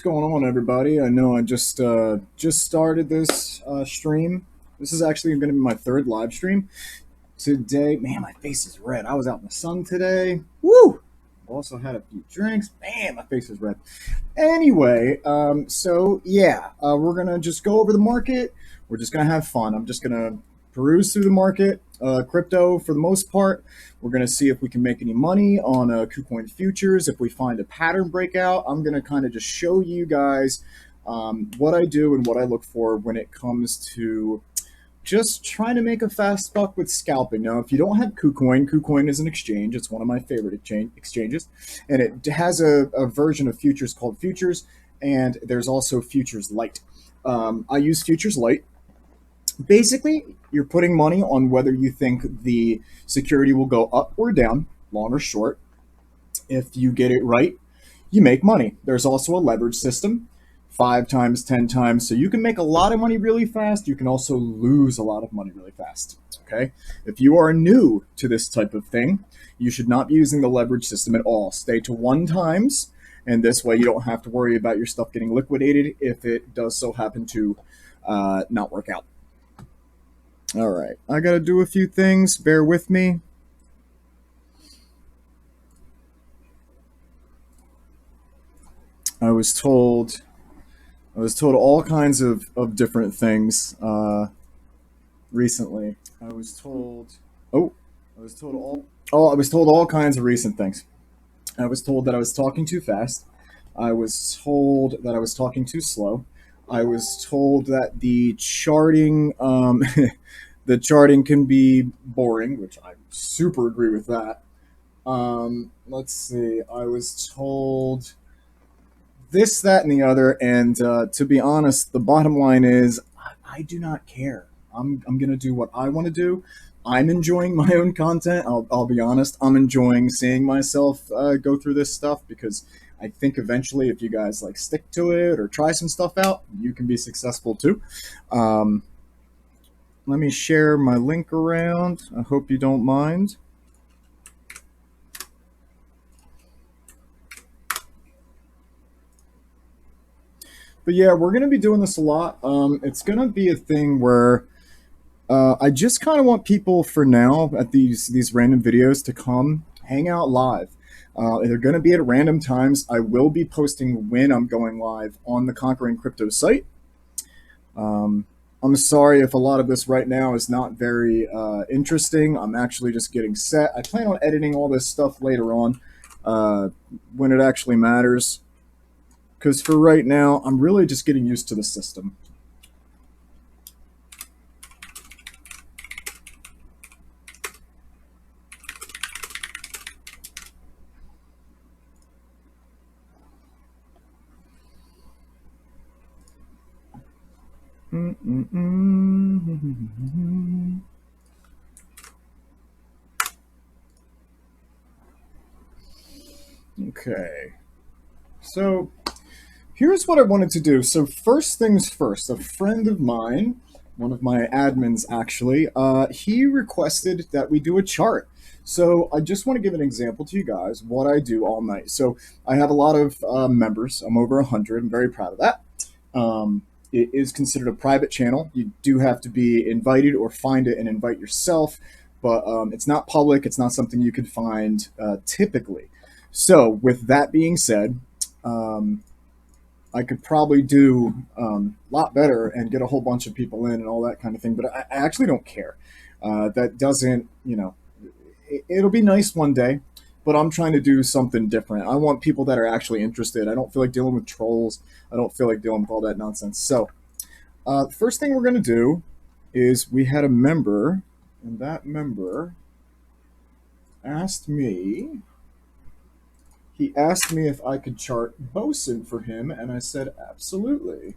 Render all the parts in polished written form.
What's going on, everybody? I know I just started this stream. This is actually going to be my third live stream today. Man, my face is red. I was out in the sun today. Woo! Also had a few drinks. Man, my face is red. Anyway, so yeah, we're gonna just go over the market. We're just gonna have fun. I'm just gonna peruse through the market, crypto for the most part. We're gonna see if we can make any money on KuCoin futures. If we find a pattern breakout, I'm gonna kind of just show you guys what I do and what I look for when it comes to just trying to make a fast buck with scalping. Now, if you don't have KuCoin, KuCoin is an exchange. It's one of my favorite exchanges, and it has a version of futures called Futures, and there's also Futures Lite. I use Futures Lite. Basically, you're putting money on whether you think the security will go up or down, long or short. If you get it right, you make money. There's also a leverage system, 5 times, 10 times. So you can make a lot of money really fast. You can also lose a lot of money really fast. Okay. If you are new to this type of thing, you should not be using the leverage system at all. Stay to 1 times. And this way you don't have to worry about your stuff getting liquidated if it does so happen to not work out. All right. I got to do a few things. Bear with me. I was told all kinds of different things recently. I was told I was told all kinds of recent things. I was told that I was talking too fast. I was told that I was talking too slow. I was told that the charting the charting can be boring, which I super agree with that. Let's see. I was told this, that, and the other. And to be honest, the bottom line is I do not care. I'm going to do what I want to do. I'm enjoying my own content. I'll be honest. I'm enjoying seeing myself go through this stuff because I think eventually, if you guys like stick to it or try some stuff out, you can be successful too. Um, Let me share my link around. I hope you don't mind. But yeah, we're going to be doing this a lot. It's going to be a thing where I just kind of want people for now at these random videos to come hang out live. They're going to be at random times. I will be posting when I'm going live on the Conquering Crypto site. I'm sorry if a lot of this right now is not very interesting. I'm actually just getting set. I plan on editing all this stuff later on when it actually matters. Because for right now, I'm really just getting used to the system. Okay. So here's what I wanted to do. So first things first, a friend of mine, one of my admins actually, he requested that we do a chart. So I just want to give an example to you guys what I do all night. So I have a lot of members. I'm over 100. I'm very proud of that. It is considered a private channel. You do have to be invited or find it and invite yourself, but it's not public. It's not something you could find typically. So with that being said, um, I could probably do a lot better and get a whole bunch of people in and all that kind of thing. But I actually don't care. That doesn't, it'll be nice one day, but I'm trying to do something different. I want people that are actually interested. I don't feel like dealing with trolls. I don't feel like dealing with all that nonsense. So the first thing we're going to do is we had a member, and that member asked me he asked me if I could chart Bosun for him, and I said absolutely.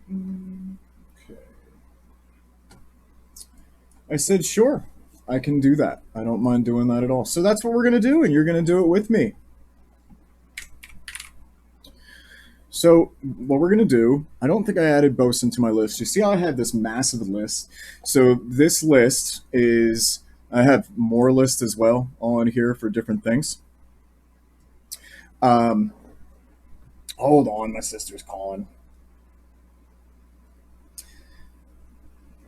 Okay. I said sure, I can do that. I don't mind doing that at all. So that's what we're gonna do, and you're gonna do it with me. So what we're gonna do, I don't think I added Bosun to my list. You see how I have this massive list? So this list I have more lists as well on here for different things. Um, hold on, my sister's calling.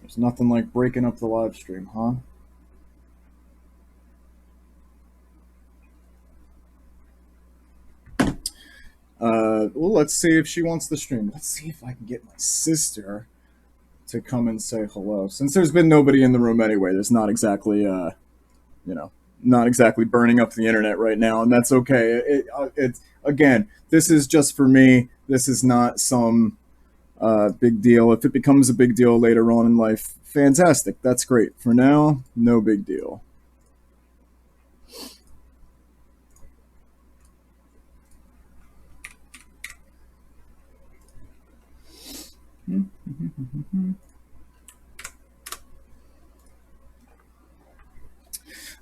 There's nothing like breaking up the live stream, huh? Well, let's see if she wants the stream. Let's see if I can get my sister to come and say hello. Since there's been nobody in the room anyway, there's not exactly, you know, not exactly burning up the internet right now, and that's okay. It's again, this is just for me. This is not some big deal. If it becomes a big deal later on in life, fantastic. That's great. For now, no big deal.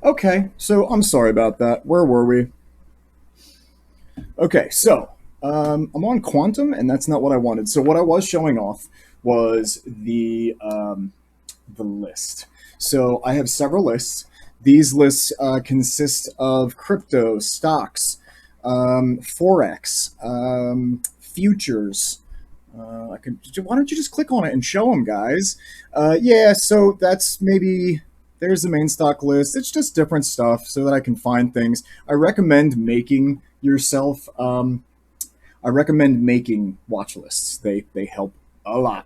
Okay, so I'm sorry about that. Where were we? Okay, so I'm on quantum, and that's not what I wanted. So what I was showing off was the list. So I have several lists. These lists consist of crypto, stocks, forex, futures. I could. Why don't you just click on it and show them, guys? Yeah. So that's maybe. There's the main stock list. It's just different stuff so that I can find things. I recommend making yourself. I recommend making watch lists. They help a lot.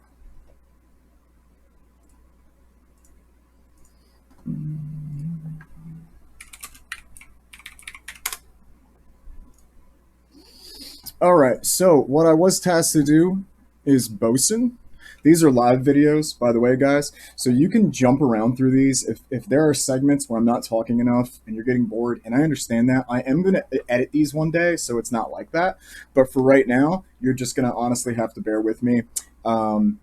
All right. So what I was tasked to do is bosun. These are live videos, by the way, guys. So you can jump around through these. If there are segments where I'm not talking enough and you're getting bored, and I understand that, I am going to edit these one day, so it's not like that. But for right now, you're just going to honestly have to bear with me. Um,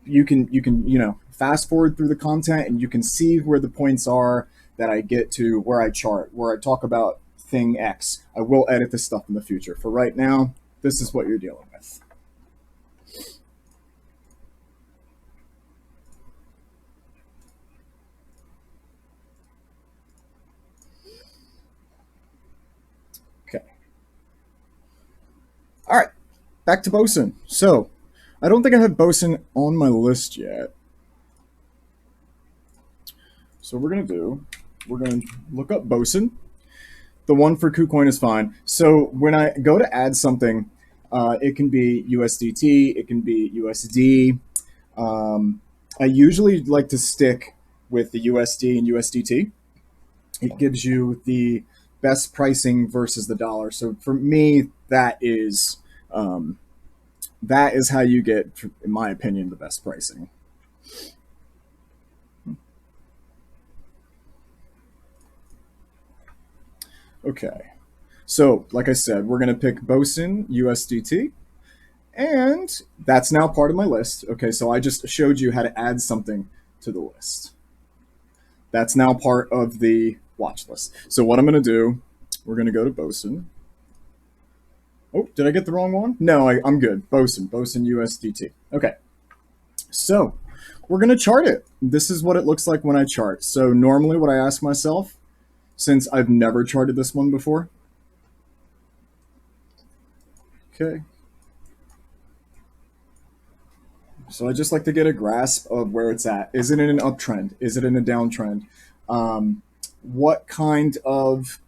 you can fast forward through the content and you can see where the points are that I get to, where I chart, where I talk about thing X. I will edit this stuff in the future. For right now, this is what you're dealing with. Okay. All right. Back to bosun. So I don't think I have bosun on my list yet. So we're gonna look up bosun. The one for KuCoin is fine. So when I go to add something, it can be USDT, it can be USD. I usually like to stick with the USD and USDT. It gives you the best pricing versus the dollar. So for me, that is how you get, in my opinion, the best pricing. Okay. So, like I said, we're going to pick bosun USDT, and that's now part of my list. Okay, so I just showed you how to add something to the list. That's now part of the watch list. So what I'm going to do, we're going to go to bosun. Oh, did I get the wrong one? No, I'm good. Bosun USDT. Okay, so we're going to chart it. This is what it looks like when I chart. So normally what I ask myself, since I've never charted this one before, okay, so I just like to get a grasp of where it's at. Is it in an uptrend? Is it in a downtrend? Um, what kind of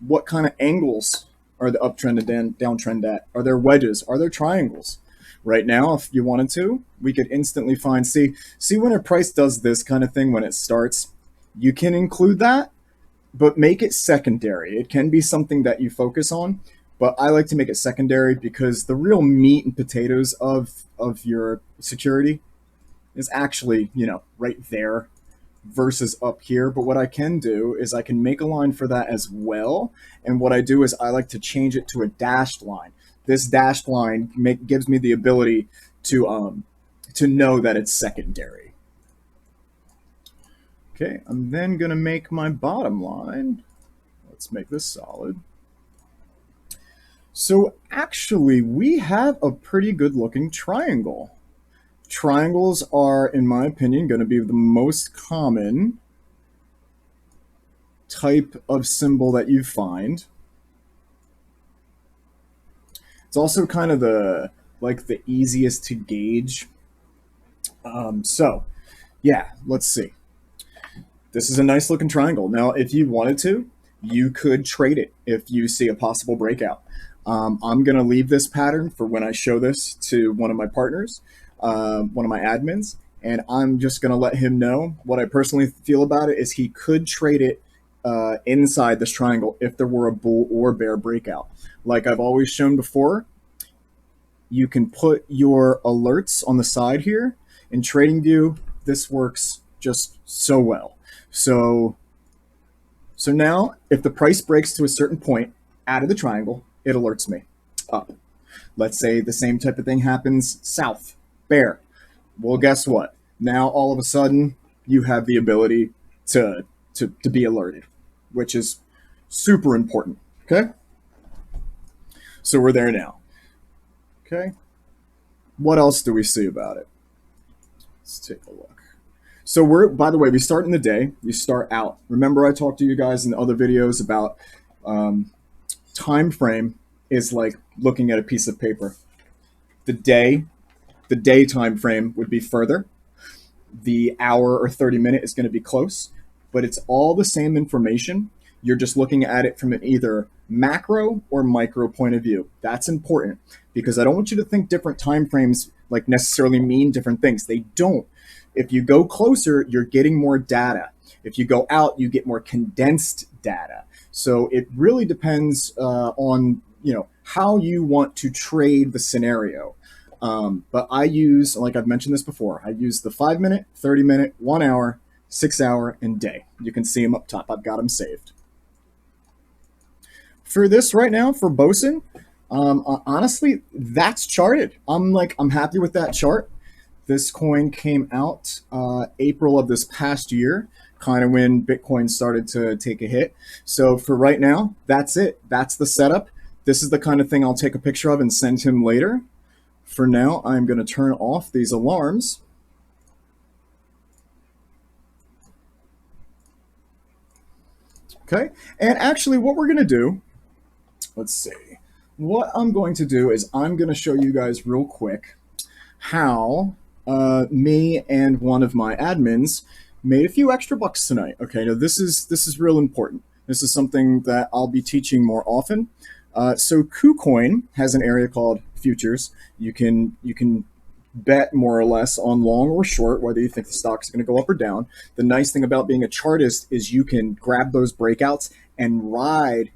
what kind of angles are the uptrend and downtrend at? Are there wedges? Are there triangles? Right now, if you wanted to, we could instantly find. See when a price does this kind of thing when it starts, you can include that, but make it secondary. It can be something that you focus on, but I like to make it secondary because the real meat and potatoes of your security is actually, right there versus up here. But what I can do is I can make a line for that as well. And what I do is I like to change it to a dashed line. This dashed line gives me the ability to know that it's secondary. Okay, I'm then going to make my bottom line. Let's make this solid. So actually, we have a pretty good looking triangle. Triangles are, in my opinion, going to be the most common type of symbol that you find. It's also kind of the easiest to gauge. So yeah, let's see. This is a nice looking triangle. Now, if you wanted to, you could trade it if you see a possible breakout. I'm going to leave this pattern for when I show this to one of my partners, one of my admins, and I'm just going to let him know what I personally feel about it is he could trade it inside this triangle if there were a bull or bear breakout. Like I've always shown before, you can put your alerts on the side here. In TradingView, this works just so well. So now if the price breaks to a certain point out of the triangle, it alerts me up. Let's say the same type of thing happens south, bear. Well, guess what? Now all of a sudden you have the ability to be alerted, which is super important. Okay? So we're there now. Okay? What else do we see about it? Let's take a look. So by the way, we start in the day. You start out. Remember I talked to you guys in other videos about time frame is like looking at a piece of paper. The day time frame would be further. The hour or 30-minute is going to be close, but it's all the same information. You're just looking at it from an either macro or micro point of view. That's important because I don't want you to think different time frames like necessarily mean different things. They don't. If you go closer, you're getting more data. If you go out, you get more condensed data. So it really depends on how you want to trade the scenario. But I use, like I've mentioned this before, I use the 5-minute, 30-minute, 1 hour, 6 hour, and day. You can see them up top. I've got them saved. For this right now, for Bosun, honestly, that's charted. I'm happy with that chart. This coin came out April of this past year, kind of when Bitcoin started to take a hit. So for right now, that's it. That's the setup. This is the kind of thing I'll take a picture of and send him later. For now, I'm going to turn off these alarms. Okay, and actually what we're going to do, let's see. What I'm going to do is I'm going to show you guys real quick how me and one of my admins made a few extra bucks tonight. Okay, now this is real important. This is something that I'll be teaching more often. So KuCoin has an area called futures. You can bet more or less on long or short, whether you think the stock's going to go up or down. The nice thing about being a chartist is you can grab those breakouts and ride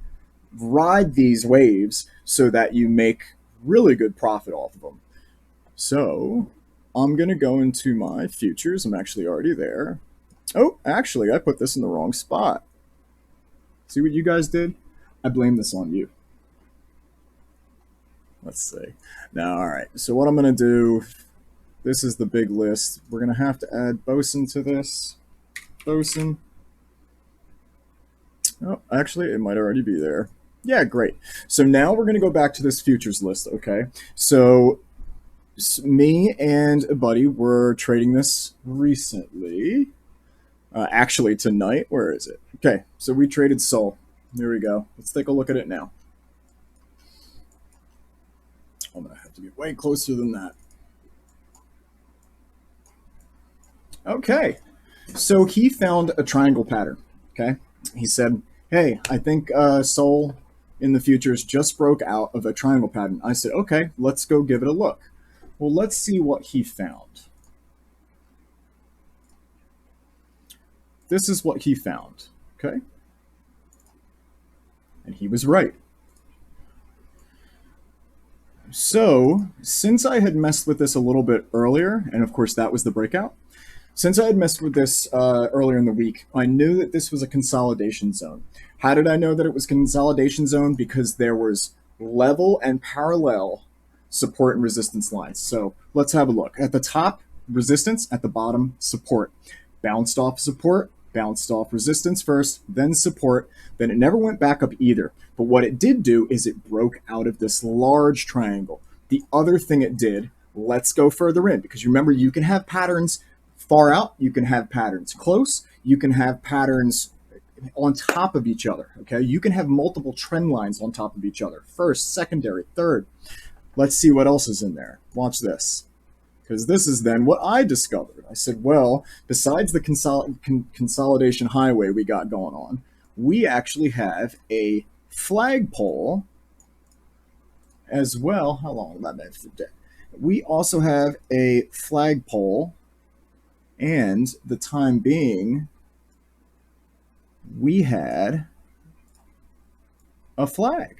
these waves so that you make really good profit off of them. So I'm going to go into my futures. I'm actually already there. Oh, actually, I put this in the wrong spot. See what you guys did? I blame this on you. Let's see. Now, all right. So what I'm going to do, this is the big list. We're going to have to add Bosun to this. Bosun. Oh, actually, it might already be there. Yeah, great. So now we're going to go back to this futures list, okay? So me and a buddy were trading this recently. Actually, tonight. Where is it? Okay, so we traded Sol. There we go. Let's take a look at it now. I'm going to have to get way closer than that. Okay, so he found a triangle pattern, okay? He said, hey, I think Sol in the futures just broke out of a triangle pattern. I said, okay, let's go give it a look. Well, let's see what he found. This is what he found, okay? And he was right. So, since I had messed with this a little bit earlier, and of course that was the breakout, since I had messed with this earlier in the week, I knew that this was a consolidation zone. How did I know that it was consolidation zone? Because there was level and parallel support and resistance lines. So let's have a look. At the top, resistance. At the bottom, support. Bounced off support, bounced off resistance first, then support. Then it never went back up either. But what it did do is it broke out of this large triangle. The other thing it did, let's go further in, because remember, you can have patterns far out, you can have patterns close, you can have patterns on top of each other. Okay, you can have multiple trend lines on top of each other. First, secondary, third. Let's see what else is in there. Watch this. Because this is then what I discovered. I said, well, besides the consolidation highway we got going on, we actually have a flagpole as well. How long have I been for day? We also have a flagpole, and the time being, we had a flag.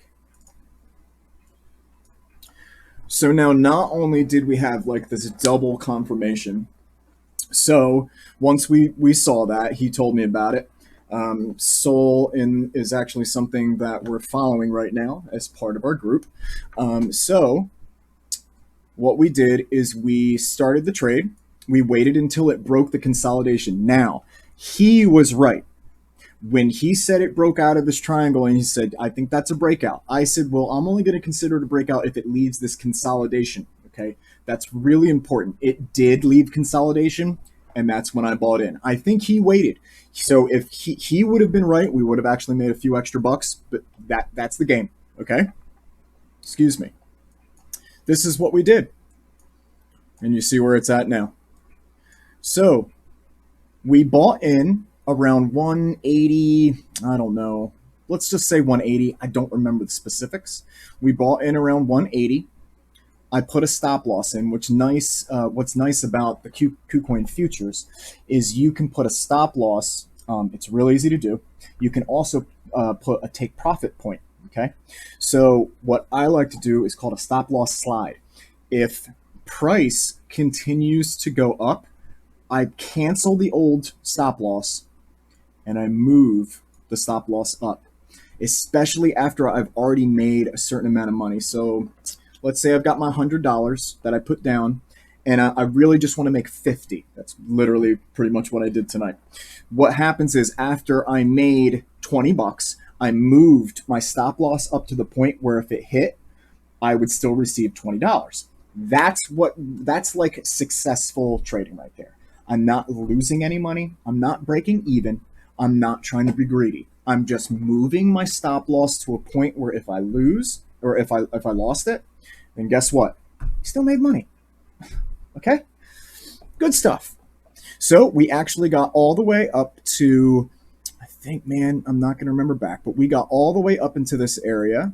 So now not only did we have like this double confirmation, so once we saw that, he told me about it. Soul is actually something that we're following right now as part of our group. So what we did is we started the trade. We waited until it broke the consolidation. Now, he was right. When he said it broke out of this triangle and he said, I think that's a breakout. I said, well, I'm only going to consider it a breakout if it leaves this consolidation. Okay. That's really important. It did leave consolidation, and that's when I bought in. I think he waited. So if he would have been right, we would have actually made a few extra bucks, but that's the game. Okay. Excuse me. This is what we did. And you see where it's at now. So we bought in around 180, I don't know. Let's just say 180. I don't remember the specifics. We bought in around 180. I put a stop loss in, which nice. What's nice about the KuCoin futures is you can put a stop loss. It's really easy to do. You can also put a take profit point. Okay. So what I like to do is called a stop loss slide. If price continues to go up, I cancel the old stop loss and I move the stop loss up, especially after I've already made a certain amount of money. So let's say I've got my $100 that I put down and I really just want to make 50. That's literally pretty much what I did tonight. What happens is after I made 20 bucks, I moved my stop loss up to the point where if it hit, I would still receive $20. That's like successful trading right there. I'm not losing any money. I'm not breaking even. I'm not trying to be greedy. I'm just moving my stop loss to a point where if I lose or if I lost it, then guess what? I still made money. Okay? Good stuff. So we actually got all the way up to, I think, man, I'm not going to remember back, but we got all the way up into this area.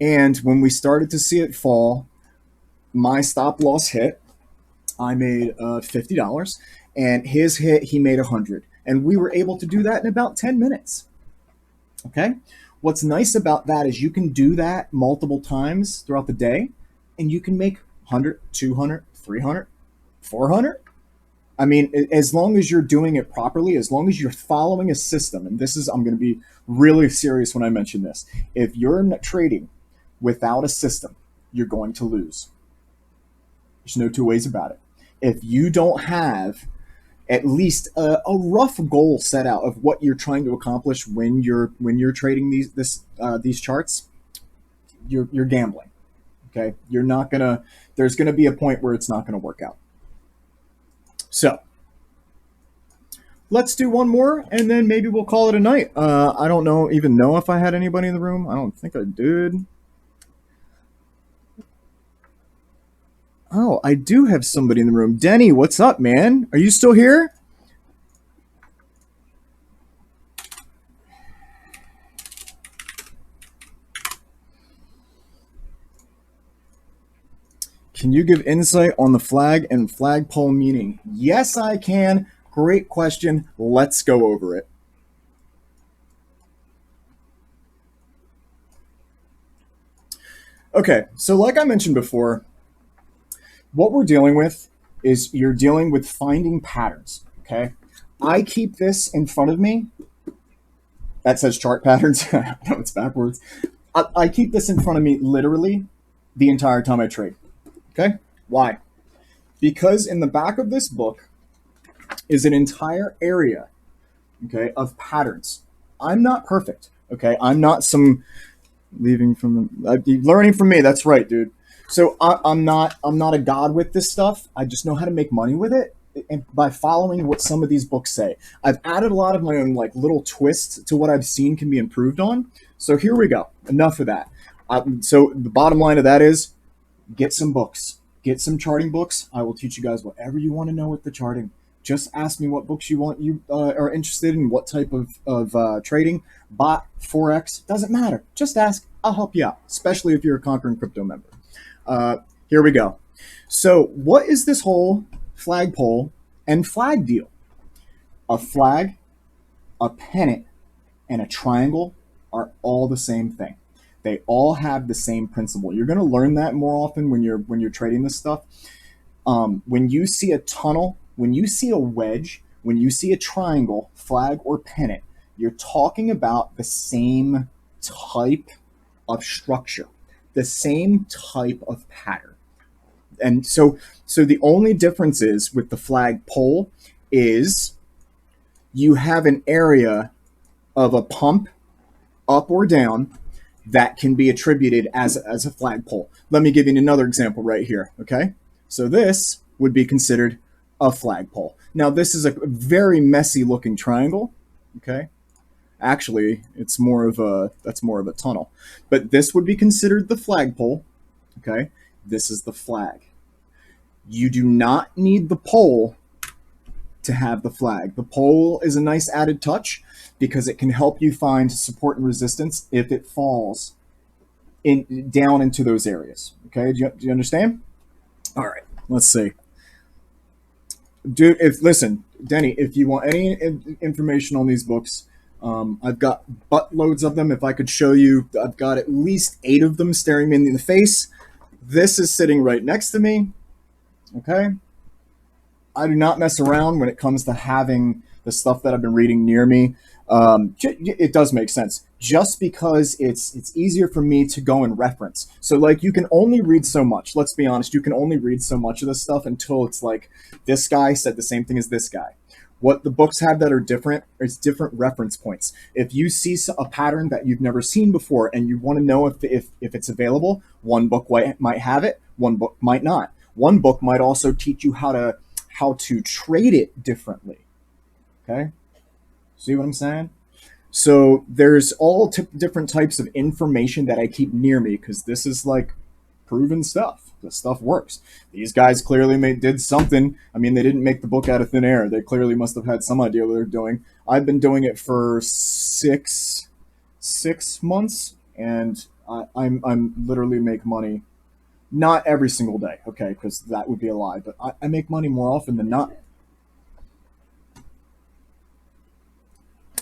And when we started to see it fall, my stop loss hit. I made $50, and his hit, he made 100. And we were able to do that in about 10 minutes. Okay? What's nice about that is you can do that multiple times throughout the day, and you can make 100, 200, 300, 400. I mean, as long as you're doing it properly, as long as you're following a system, and this is, I'm going to be really serious when I mention this. If you're trading without a system, you're going to lose. There's no two ways about it. If you don't have at least a rough goal set out of what you're trying to accomplish when you're trading these charts, you're gambling. Okay, you're not gonna. There's gonna be a point where it's not gonna work out. So let's do one more, and then maybe we'll call it a night. I don't even know if I had anybody in the room. I don't think I did. Oh, I do have somebody in the room. Denny, what's up, man? Are you still here? Can you give insight on the flag and flagpole meaning? Yes, I can. Great question. Let's go over it. Okay, so like I mentioned before, what we're dealing with is you're dealing with finding patterns, okay? I keep this in front of me. That says chart patterns. No, it's backwards. I keep this in front of me literally the entire time I trade, okay? Why? Because in the back of this book is an entire area, okay, of patterns. I'm not perfect, okay? I'm not some learning from me. That's right, dude. So I'm not a god with this stuff. I just know how to make money with it. and by following what some of these books say. I've added a lot of my own like little twists to what I've seen can be improved on. So here we go. Enough of that. So the bottom line of that is get some books, get some charting books. I will teach you guys whatever you want to know with the charting. Just ask me what books you are interested in, what type of trading, bot, forex, doesn't matter. Just ask. I'll help you out, especially if you're a Conquering Crypto member. Here we go. So what is this whole flagpole and flag deal? A flag, a pennant, and a triangle are all the same thing. They all have the same principle. You're going to learn that more often when you're trading this stuff. When you see a tunnel, when you see a wedge, when you see a triangle, flag, or pennant, you're talking about the same type of structure, the same type of pattern. And so the only difference is with the flagpole is you have an area of a pump up or down that can be attributed as a flagpole. Let me give you another example right here, okay? So this would be considered a flagpole. Now this is a very messy looking triangle, okay? Actually, that's more of a tunnel. But this would be considered the flagpole, okay? This is the flag. You do not need the pole to have the flag. The pole is a nice added touch because it can help you find support and resistance if it falls down into those areas. Okay, do you understand? All right, let's see. Dude, listen, Denny, if you want any information on these books, I've got buttloads of them. If I could show you, I've got at least 8 of them staring me in the face. This is sitting right next to me. Okay, I do not mess around when it comes to having the stuff that I've been reading near me. It does make sense just because it's easier for me to go and reference. So like you can only read so much. Let's be honest, you can only read so much of this stuff until it's like this guy said the same thing as this guy. What the books have that are different is different reference points. If you see a pattern that you've never seen before and you want to know if it's available, one book might have it, one book might not. One book might also teach you how to trade it differently. Okay? See what I'm saying? So there's all different types of information that I keep near me because this is like proven stuff. This stuff works. These guys clearly did something. I mean, they didn't make the book out of thin air. They clearly must have had some idea what they're doing. I've been doing it for six months, and I'm literally make money. Not every single day, okay, because that would be a lie, but I make money more often than not.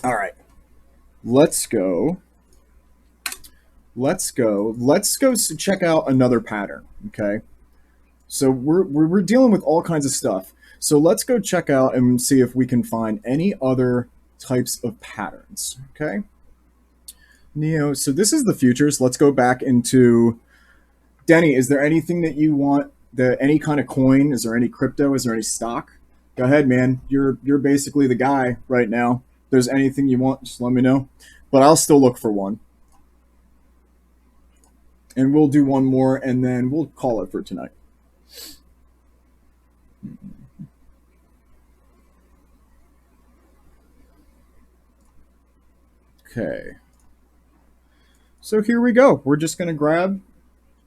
All right, let's go check out another pattern, okay? So we're dealing with all kinds of stuff. So let's go check out and see if we can find any other types of patterns, okay? Neo, so this is the futures. Let's go back into Denny, is there anything that you want? Any kind of coin? Is there any crypto? Is there any stock? Go ahead, man. You're basically the guy right now. If there's anything you want, just let me know. But I'll still look for one. And we'll do one more, and then we'll call it for tonight. Okay. So here we go. We're just going to grab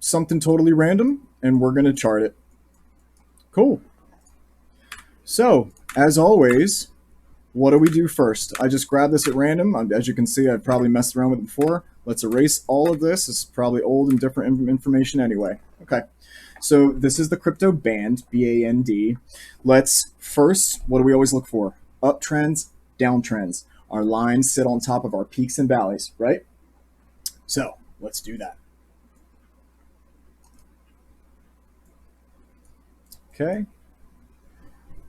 something totally random, and we're going to chart it. Cool. So, as always, what do we do first? I just grabbed this at random. As you can see, I've probably messed around with it before. Let's erase all of this. It's probably old and different information anyway. Okay. So this is the crypto band, B-A-N-D. Let's first, what do we always look for? Uptrends, downtrends. Our lines sit on top of our peaks and valleys, right? So let's do that. Okay.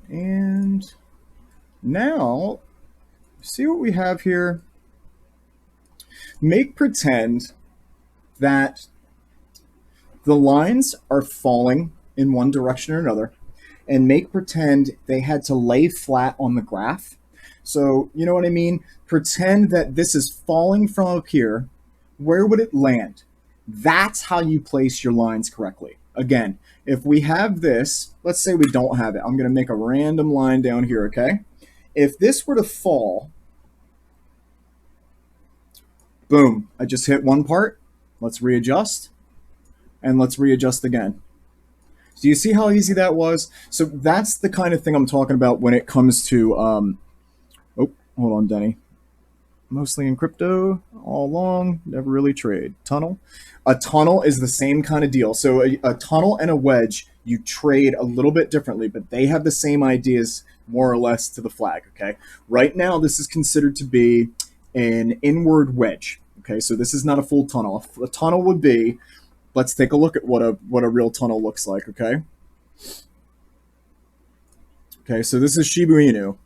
And now, see what we have here? Make pretend that the lines are falling in one direction or another, and make pretend they had to lay flat on the graph. So, you know what I mean? Pretend that this is falling from up here. Where would it land? That's how you place your lines correctly. Again, if we have this, let's say we don't have it. I'm going to make a random line down here, okay? If this were to fall, boom, I just hit one part. Let's readjust, and let's readjust again. Do you see how easy that was? So that's the kind of thing I'm talking about when it comes to, oh, hold on, Denny. Mostly in crypto all along, never really trade. Tunnel. A tunnel is the same kind of deal. So a tunnel and a wedge, you trade a little bit differently, but they have the same ideas more or less to the flag, okay? Right now, this is considered to be an inward wedge, okay? So this is not a full tunnel. A tunnel would be, let's take a look at what a real tunnel looks like, okay? Okay, so this is Shiba Inu.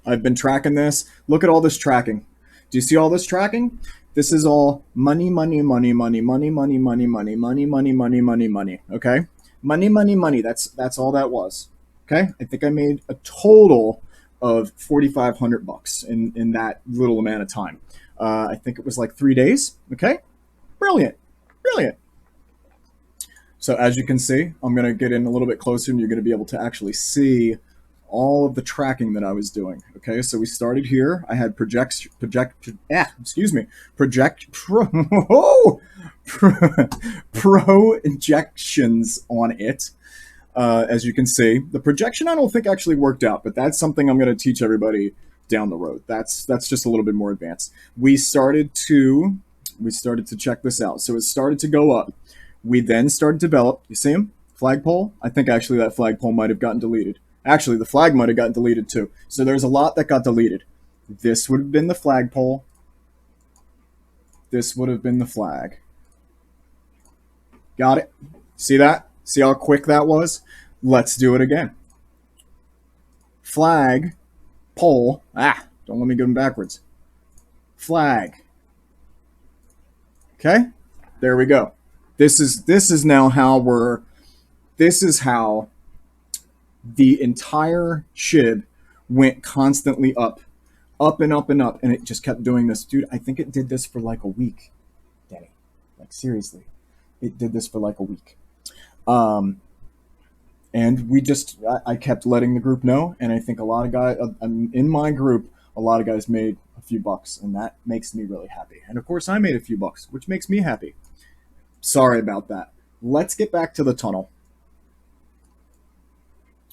I've been tracking this. Look at all this tracking. Do you see all this tracking? This is all money, money, money, money, money, money, money, money, money, money, money, money, money. Okay? Money, money, money. That's all that was. Okay? I think I made a total of $4,500 in that little amount of time. I think it was like 3 days. Okay? Brilliant. Brilliant. So as you can see, I'm going to get in a little bit closer and you're going to be able to actually see all of the tracking that I was doing. Okay, so we started here. I had projections on it. As you can see, the projection I don't think actually worked out, but that's something I'm going to teach everybody down the road. That's just a little bit more advanced. We started to check this out. So it started to go up. We then started to develop. You see them? Flagpole? I think actually that flagpole might have gotten deleted. Actually, the flag might have gotten deleted too. So there's a lot that got deleted. This would have been the flagpole. This would have been the flag. Got it? See that? See how quick that was? Let's do it again. Flag, pole. Don't let me go backwards. Flag. Okay? There we go. This is now how this is how the entire SHIB went constantly up and up and up, and it just kept doing this. Dude, I think it did this for like a week, Danny. Like, seriously. It did this for like a week. And I kept letting the group know, and I think a lot of guys, in my group, a lot of guys made a few bucks, and that makes me really happy. And of course, I made a few bucks, which makes me happy. Sorry about that. Let's get back to the tunnel.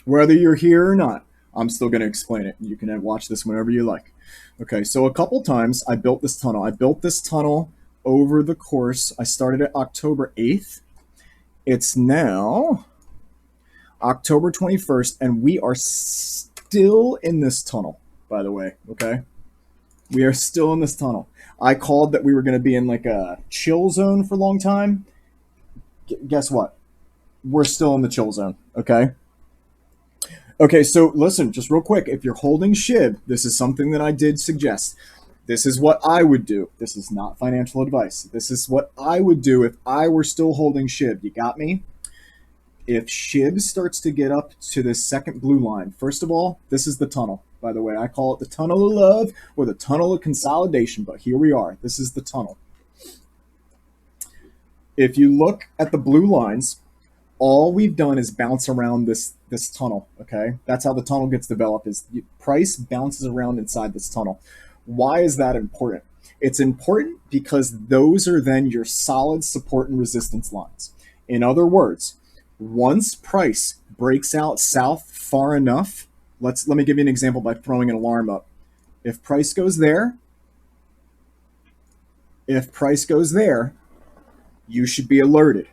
Whether you're here or not, I'm still going to explain it. You can watch this whenever you like. Okay, so a couple times I built this tunnel. I built this tunnel over the course. I started it October 8th. It's now October 21st, and we are still in this tunnel, by the way, okay? We are still in this tunnel. I called that we were going to be in like a chill zone for a long time. Guess what? We're still in the chill zone, okay? Okay, so listen, just real quick. If you're holding SHIB, this is something that I did suggest. This is what I would do. This is not financial advice. This is what I would do if I were still holding SHIB. You got me? If SHIB starts to get up to this second blue line, first of all, this is the tunnel. By the way, I call it the tunnel of love or the tunnel of consolidation, but here we are. This is the tunnel. If you look at the blue lines, all we've done is bounce around this tunnel, okay? That's how the tunnel gets developed, is the price bounces around inside this tunnel. Why is that important? It's important because those are then your solid support and resistance lines. In other words, once price breaks out south far enough, let me give you an example by throwing an alarm up. If price goes there, you should be alerted.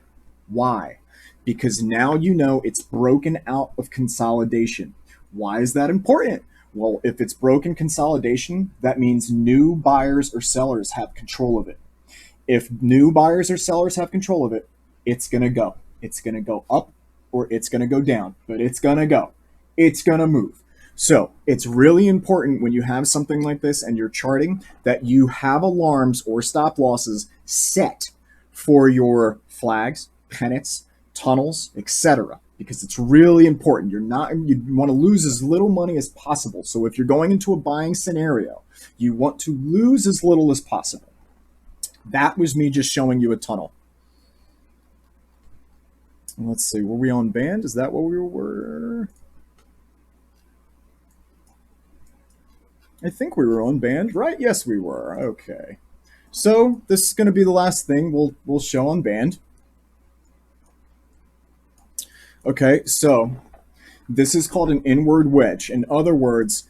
Why? Because now you know it's broken out of consolidation. Why is that important? Well, if it's broken consolidation, that means new buyers or sellers have control of it. If new buyers or sellers have control of it, it's going to go. It's going to go up or it's going to go down, but it's going to go. It's going to move. So it's really important when you have something like this and you're charting that you have alarms or stop losses set for your flags, pennants, tunnels, etc. Because it's really important. You want to lose as little money as possible. So if you're going into a buying scenario, you want to lose as little as possible. That was me just showing you a tunnel. Let's see, were we on band? Is that what we were? I think we were on band, right? Yes, we were. Okay. So this is going to be the last thing we'll show on band. Okay, so this is called an inward wedge. In other words,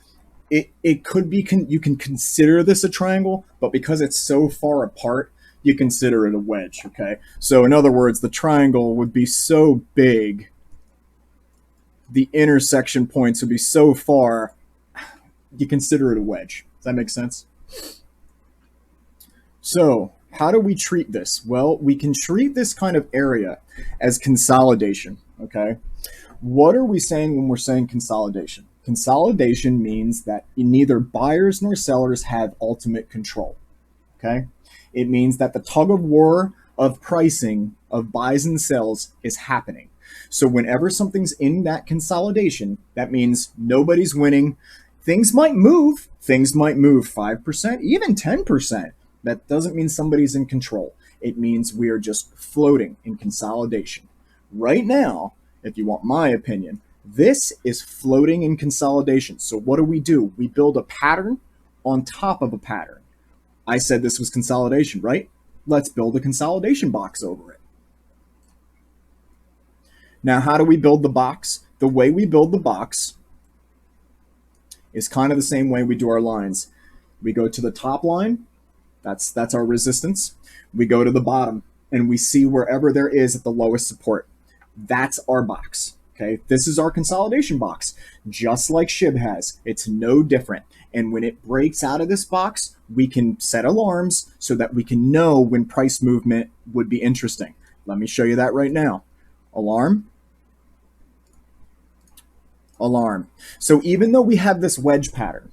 it could be you can consider this a triangle, but because it's so far apart, you consider it a wedge. Okay, so in other words, the triangle would be so big, the intersection points would be so far, you consider it a wedge. Does that make sense? So, how do we treat this? Well, we can treat this kind of area as consolidation. Okay, what are we saying when we're saying consolidation? Consolidation means that neither buyers nor sellers have ultimate control. Okay. It means that the tug of war of pricing of buys and sells is happening. So whenever something's in that consolidation, that means nobody's winning. Things might move. Things might move 5%, even 10%. That doesn't mean somebody's in control. It means we are just floating in consolidation. Right now, if you want my opinion, this is floating in consolidation. So what do? We build a pattern on top of a pattern. I said this was consolidation, right? Let's build a consolidation box over it. Now, how do we build the box? The way we build the box is kind of the same way we do our lines. We go to the top line, that's our resistance. We go to the bottom and we see wherever there is at the lowest support. That's our box. Okay, this is our consolidation box, just like SHIB has. It's no different. And when it breaks out of this box, we can set alarms so that we can know when price movement would be interesting. Let me show you that right now. Alarm, alarm. So even though we have this wedge pattern,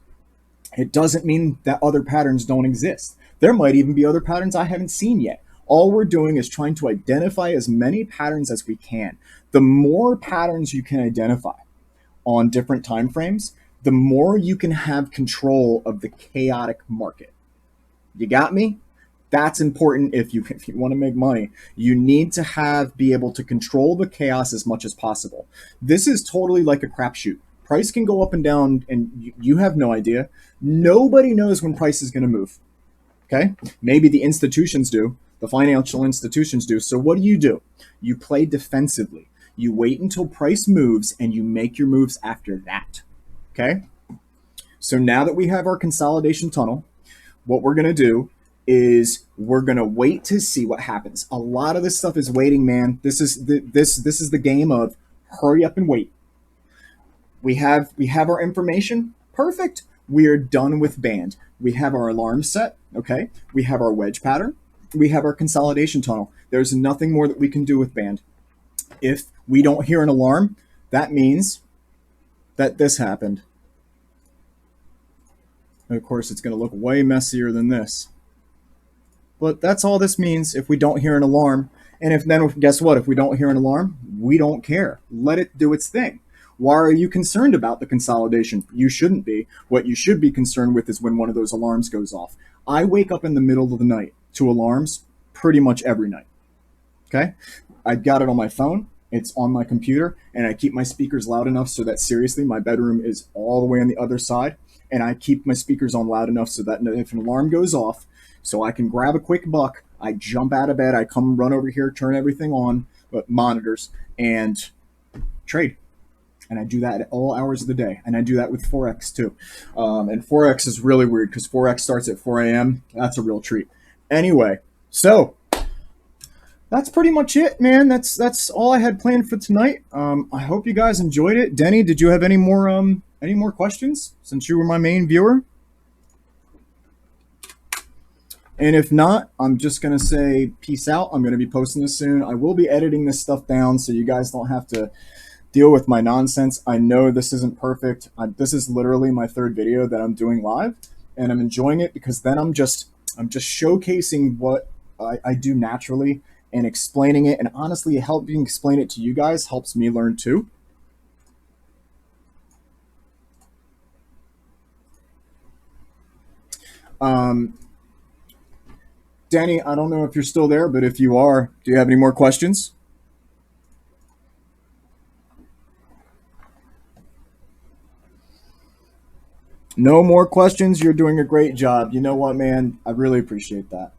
it doesn't mean that other patterns don't exist. There might even be other patterns I haven't seen yet. All we're doing is trying to identify as many patterns as we can. The more patterns you can identify on different time frames, the more you can have control of the chaotic market. You got me? That's important if you want to make money. You need to be able to control the chaos as much as possible. This is totally like a crapshoot. Price can go up and down, and you have no idea. Nobody knows when price is going to move. Okay? Maybe the institutions do. The financial institutions do. So what do? You play defensively. You wait until price moves, and you make your moves after that. Okay? So now that we have our consolidation tunnel, what we're going to do is we're going to wait to see what happens. A lot of this stuff is waiting, man. This is the game of hurry up and wait. We have our information. Perfect. We are done with band. We have our alarm set. Okay. We have our wedge pattern. We have our consolidation tunnel. There's nothing more that we can do with band. If we don't hear an alarm, that means that this happened. And of course, it's going to look way messier than this. But that's all this means if we don't hear an alarm. And guess what? If we don't hear an alarm, we don't care. Let it do its thing. Why are you concerned about the consolidation? You shouldn't be. What you should be concerned with is when one of those alarms goes off. I wake up in the middle of the night to alarms pretty much every night. Okay? I've got it on my phone. It's on my computer. And I keep my speakers loud enough so that, seriously, my bedroom is all the way on the other side. And I keep my speakers on loud enough so that if an alarm goes off, so I can grab a quick buck, I jump out of bed, I come run over here, turn everything on, monitors, and trade. And I do that at all hours of the day. And I do that with Forex too. And Forex is really weird because Forex starts at 4 a.m. That's a real treat. Anyway, so that's pretty much it, man. That's all I had planned for tonight. I hope you guys enjoyed it. Denny, did you have any more questions since you were my main viewer? And if not, I'm just going to say peace out. I'm going to be posting this soon. I will be editing this stuff down so you guys don't have to deal with my nonsense. I know this isn't perfect. This is literally my third video that I'm doing live, and I'm enjoying it because then I'm just showcasing what I do naturally and explaining it. And honestly, helping explain it to you guys helps me learn too. Danny, I don't know if you're still there, but if you are, do you have any more questions? No more questions. You're doing a great job. You know what, man? I really appreciate that.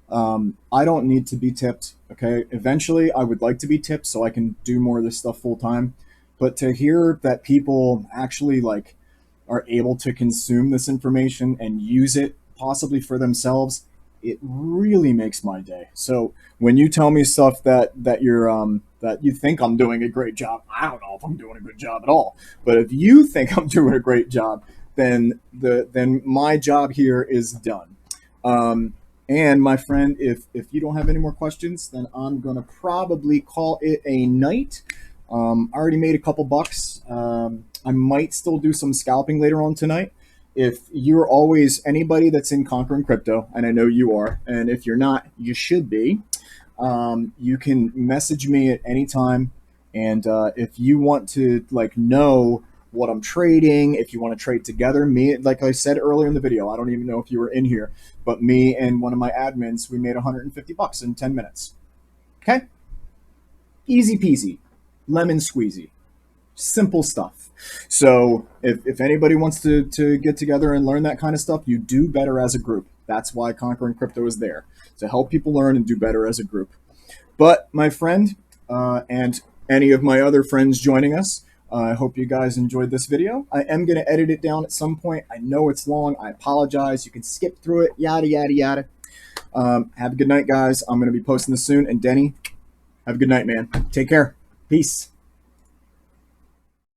I don't need to be tipped. Okay. Eventually, I would like to be tipped so I can do more of this stuff full time. But to hear that people actually like are able to consume this information and use it possibly for themselves, it really makes my day. So when you tell me stuff that you think I'm doing a great job, I don't know if I'm doing a good job at all. But if you think I'm doing a great job, then my job here is done. Um, and my friend, if you don't have any more questions, then I'm gonna probably call it a night. I already made a couple bucks. I might still do some scalping later on tonight. If you're always anybody that's in Conquering Crypto, and I know you are, and if you're not, you should be. You can message me at any time, and if you want to like know what I'm trading, if you want to trade together, me like I said earlier in the video, I don't even know if you were in here, but me and one of my admins, we made 150 bucks in 10 minutes. Okay, easy peasy, lemon squeezy, simple stuff. So if anybody wants to get together and learn that kind of stuff, you do better as a group. That's why Conquering Crypto is there, to help people learn and do better as a group. But my friend, and any of my other friends joining us, I hope you guys enjoyed this video. I am going to edit it down at some point. I know it's long. I apologize. You can skip through it, yada, yada, yada. Have a good night, guys. I'm going to be posting this soon. And Denny, have a good night, man. Take care. Peace.